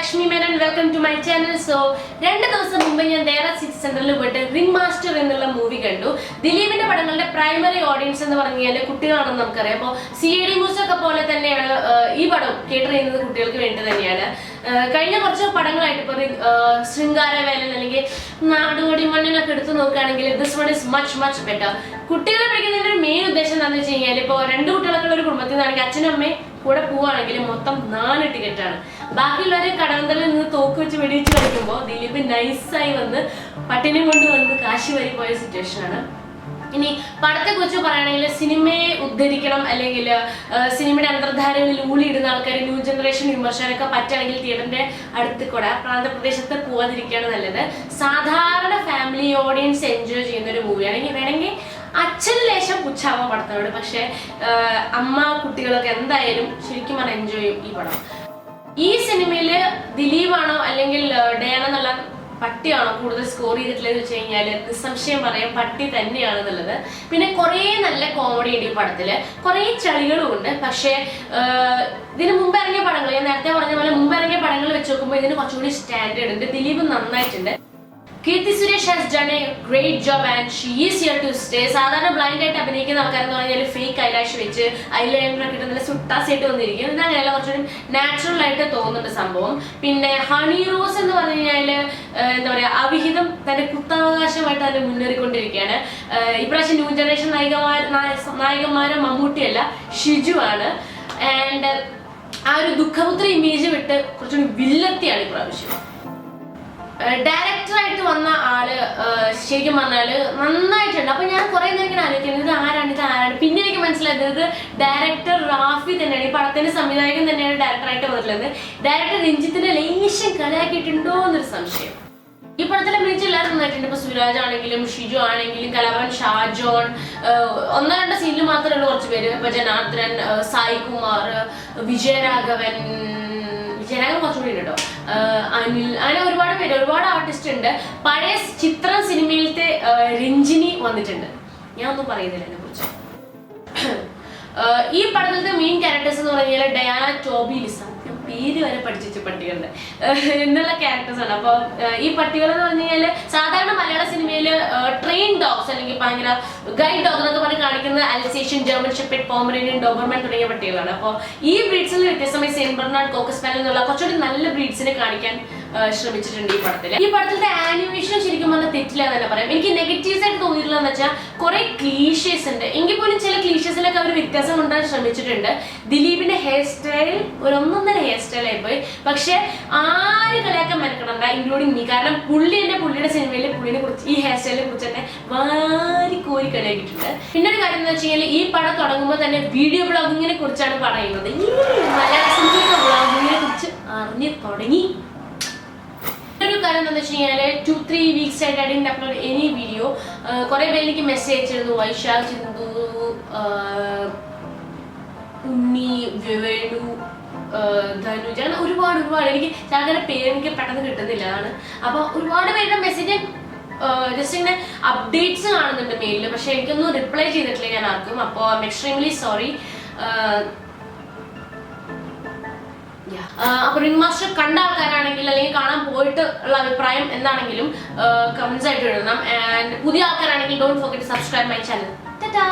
Lakshmi Menon. Welcome to my channel. So, 2 ദിവസം മുമ്പ് ഞാൻ ദേറ സിറ്റി സെന്ററിൽ പോയിട്ട് റിംഗ് മാസ്റ്റർ എന്നുള്ള മൂവി കണ്ടു. ദിലീപിന്റെ പടങ്ങളുടെ പ്രൈമറി ഓഡിയൻസ് എന്ന് പറഞ്ഞാൽ കുട്ടികളാണെന്ന് നമുക്കറിയാം. അപ്പോൾ CID മൂവീസ് ഒക്കെ പോലെ തന്നെയാണ് ഈ പടം കേട്ടർ ചെയ്യുന്നത് കുട്ടികൾക്ക് വേണ്ടി തന്നെയാണ്. കഴിഞ്ഞ കുറച്ച് പടങ്ങളായിട്ട് ഇപ്പോൾ ശൃംഗാരവേലൻ അല്ലെങ്കിൽ നാടുകോടി മണ്ണിനൊക്കെ എടുത്തു നോക്കുകയാണെങ്കിൽ this one is much better. കുട്ടികളെ പഠിക്കുന്നതിന്റെ ഒരു മെയിൻ ഉദ്ദേശം എന്താണെന്ന് വെച്ച് കഴിഞ്ഞാൽ ഇപ്പോൾ 2 കുട്ടികളൊക്കെ ഒരു കുടുംബത്തിൽ നിന്നാണെങ്കിൽ അച്ഛനും അമ്മയും കൂടെ പോവാണെങ്കിൽ മൊത്തം 4 ടിക്കറ്റാണ്. ബാക്കിയുള്ളവരെ കടവന്തലിൽ നിന്ന് തോക്ക് വെച്ച് വെടിവെച്ച് കളിക്കുമ്പോൾ ദിലീപ് നൈസായി വന്ന് പട്ടിനെയും കൊണ്ട് വന്ന് കാശി വരി പോയ സിറ്റുവേഷനാണ്. ഇനി പടത്തെ കുറിച്ച് പറയുകയാണെങ്കിൽ സിനിമയെ ഉദ്ധരിക്കണം അല്ലെങ്കിൽ സിനിമയുടെ അന്തർധാരകളിൽ ഊളിയിടുന്ന ആൾക്കാർ ന്യൂ ജനറേഷൻ വിമർശകരൊക്കെ പറ്റുകയാണെങ്കിൽ തിയേറ്ററിന്റെ അടുത്ത് കൂടെ പ്രാന്തപ്രദേശത്ത് പോവാതിരിക്കുകയാണ് നല്ലത്. സാധാരണ ഫാമിലി ഓഡിയൻസ് എൻജോയ് ചെയ്യുന്ന ഒരു മൂവിയാണ്. ഇനി വേണമെങ്കിൽ അച്ഛൻ ലേശം പുച്ഛാവാൻ പടത്തോട്, പക്ഷെ അമ്മ കുട്ടികളൊക്കെ എന്തായാലും ശരിക്കും പറഞ്ഞാൽ എൻജോയ് ചെയ്യും ഈ പടം. ഈ സിനിമയില് ദിലീപാണോ അല്ലെങ്കിൽ ഡയാന എന്നുള്ള പട്ടിയാണോ കൂടുതൽ സ്കോർ ചെയ്തിട്ടുള്ളതെന്ന് വെച്ച് കഴിഞ്ഞാൽ നിസ്സംശയം പറയാം പട്ടി തന്നെയാണെന്നുള്ളത്. പിന്നെ കുറേ നല്ല കോമഡി ഉണ്ട് ഈ പടത്തില്, കുറേ ചളികളും ഉണ്ട്. പക്ഷേ ഇതിന് മുമ്പ് ഇറങ്ങിയ പടങ്ങൾ, ഞാൻ നേരത്തെ പറഞ്ഞ പോലെ മുമ്പ് ഇറങ്ങിയ പടങ്ങൾ വെച്ച് നോക്കുമ്പോൾ ഇതിന് കുറച്ചുകൂടി സ്റ്റാൻഡേർഡ് ഉണ്ട്. ദിലീപ് നന്നായിട്ടുണ്ട്. Keerthy Suresh has done a great job and she is here to stay. സാധാരണ ബ്ലൈൻഡ് ആയിട്ട് അഭിനയിക്കുന്ന ആൾക്കാരെന്ന് പറഞ്ഞാൽ ഫേക്ക് ഐലാഷ് വെച്ച് ഐലൈനറൊക്കെ ഇട്ട് നല്ല സുട്ടാസായിട്ട് വന്നിരിക്കും. ഇത് അങ്ങനെയല്ല, കുറച്ചുകൂടി നാച്ചുറൽ ആയിട്ട് തോന്നുന്നുണ്ട് സംഭവം. പിന്നെ ഹണി റോസ് എന്ന് പറഞ്ഞു കഴിഞ്ഞാൽ എന്താ പറയുക, അവിഹിതം തന്റെ കുത്താവകാശമായിട്ട് തന്നെ മുന്നേറിക്കൊണ്ടിരിക്കുകയാണ്. ഇപ്രാവശ്യം ന്യൂ ജനറേഷൻ നായകന്മാരെ മമ്മൂട്ടിയല്ല ഷിജു ആണ്. ആൻഡ് ആ ഒരു ദുഃഖപുത്ര ഇമേജ് വിട്ട് കുറച്ചുകൂടി വില്ലത്തിയാണ് ഇപ്രാവശ്യം. ഡയറക്ടറായിട്ട് വന്ന ആള് ശരിക്കും പറഞ്ഞാല് നന്നായിട്ടുണ്ട്. അപ്പൊ ഞാൻ കുറെ നേരം ഇങ്ങനെ ആലോചിക്കുന്നത് ഇത് ആരാണ്. പിന്നെ എനിക്ക് മനസ്സിലായത് ഇത് ഡയറക്ടർ റാഫി തന്നെയാണ്. ഈ പടത്തിന്റെ സംവിധായകൻ തന്നെയാണ് ഡയറക്ടറായിട്ട് വന്നിട്ടുള്ളത്. ഡയറക്ടർ രഞ്ജിത്തിന്റെ ലേശം കളിയാക്കിയിട്ടുണ്ടോ എന്നൊരു സംശയം. ഈ പടത്തിലെ അഭിനയിച്ച എല്ലാവരും നന്നായിട്ടുണ്ട്. ഇപ്പൊ സുരാജ് ആണെങ്കിലും ഷിജു ആണെങ്കിലും കലാഭവൻ ഷാജോൺ, 1-2 സീനിൽ മാത്രമേ ഉള്ളൂ കുറച്ച് പേര്. ഇപ്പൊ ജനാർദ്ദനൻ, സായി കുമാർ, വിജയരാഘവൻ കുറച്ചുകൂടി ഉണ്ട് കേട്ടോ, അനിൽ, അങ്ങനെ ഒരുപാട് പേര്, ഒരുപാട് ആർട്ടിസ്റ്റ് ഉണ്ട്. പഴയ ചിത്രം സിനിമയിലത്തെ രഞ്ജിനി വന്നിട്ടുണ്ട്. ഞാൻ ഒന്നും പറയുന്നില്ല അതിനെ കുറിച്ച്. ഈ പടത്തിലത്തെ മെയിൻ ക്യാരക്ടേഴ്സ് എന്ന് പറഞ്ഞാൽ ഡയാന, ടോബി, ലിസ, പേര് വരെ പഠിച്ചു പട്ടികളുടെ എന്നുള്ള ക്യാരക്ടേഴ്സ് ആണ്. അപ്പൊ ഈ പട്ടികൾ എന്ന് പറഞ്ഞു കഴിഞ്ഞാല് സാധാരണ മലയാള സിനിമയില് ട്രെയിൻ ഡോഗ്സ് അല്ലെങ്കിൽ ഭയങ്കര ഗൈഡ് ഡോഗ് എന്നൊക്കെ പറഞ്ഞ് കാണിക്കുന്ന Alsatian, German shepherd, Pomeranian, Doberman തുടങ്ങിയ പട്ടികളാണ്. അപ്പോൾ ഈ ബ്രീഡ്സിൽ വ്യത്യസ്തമായി സെയിന്റ് ബെർണാർഡ്, കോക്കസ് സ്പാനിയൽ എന്നുള്ള കുറച്ചുകൂടി നല്ല ബ്രീഡ്സിനെ കാണിക്കാൻ ശ്രമിച്ചിട്ടുണ്ട് ഈ പടത്തിൽ. ഈ പടത്തിലത്തെ ആനിമേഷൻ ശരിക്കും പറഞ്ഞാൽ തെറ്റില്ല എന്ന് തന്നെ പറയാം. എനിക്ക് നെഗറ്റീവ്സ് ആയിട്ട് തോന്നിയിട്ടുള്ളതെന്ന് വെച്ചാൽ കുറെ ക്ലീഷേസ് ഉണ്ട്. എങ്കിൽ പോലും ചില ക്ലീഷേസിലൊക്കെ അവർ വ്യത്യാസം കൊണ്ടുവരാൻ ശ്രമിച്ചിട്ടുണ്ട്. ദിലീപിന്റെ ഹെയർ സ്റ്റൈൽ ഒരു 1-1.5 ഹെയർ സ്റ്റൈൽ ആയിപ്പോയി. പക്ഷെ ആര് കളിയാക്കാൻ മെനക്കണണ്ട, ഇൻക്ലൂഡിങ് മീ. കാരണം പുള്ളിയുടെ സിനിമയിൽ പുള്ളിനെ കുറിച്ച് ഈ ഹെയർ സ്റ്റൈലിനെ കുറിച്ച് തന്നെ വാരി കോരി കളിയാക്കിയിട്ടുണ്ട്. പിന്നെ ഒരു കാര്യം എന്ന് വെച്ച് കഴിഞ്ഞാൽ ഈ പടം തുടങ്ങുമ്പോൾ തന്നെ വീഡിയോ ബ്ലോഗിങ്ങിനെ കുറിച്ചാണ് പറയുന്നത്. ഈ മലയാള സിനിമയിലെ ബ്ലോഗിങ്ങിനെ കുറിച്ച് അറിഞ്ഞു തുടങ്ങി. ഒരു കാര്യം എന്താണെന്ന് വെച്ച് കഴിഞ്ഞാൽ 2-3 വീക്സ് ആയിട്ട് I didn't upload any video. കുറെ പേര് എനിക്ക് മെസ്സേജ് അയച്ചിരുന്നു. വൈശാഖ്, ചിന്തു, ഉണ്ണി, വേണു, ധനുജ, അങ്ങനെ ഒരുപാട് എനിക്ക് ചില പേര് എനിക്ക് പെട്ടെന്ന് കിട്ടുന്നില്ല. അതാണ്. അപ്പൊ ഒരുപാട് പേരുടെ മെസ്സേജ് ജസ്റ്റ് ഇങ്ങനെ അപ്ഡേറ്റ്സ് കാണുന്നുണ്ട് മെയിലിൽ, പക്ഷെ എനിക്കൊന്നും റിപ്ലൈ ചെയ്തിട്ടില്ല ഞാൻ ആർക്കും. അപ്പോൾ ഐ എം എക്സ്ട്രീംലി സോറി. അപ്പൊ റിംഗ് മാസ്റ്റർ കണ്ട ആൾക്കാരാണെങ്കിൽ അല്ലെങ്കിൽ കാണാൻ പോയിട്ട് ഉള്ള അഭിപ്രായം എന്താണെങ്കിലും കമന്റ്സ് ആയിട്ട് ഇടണം. ആൻഡ് പുതിയ ആൾക്കാരാണെങ്കിൽ don't forget to subscribe my channel. Tata.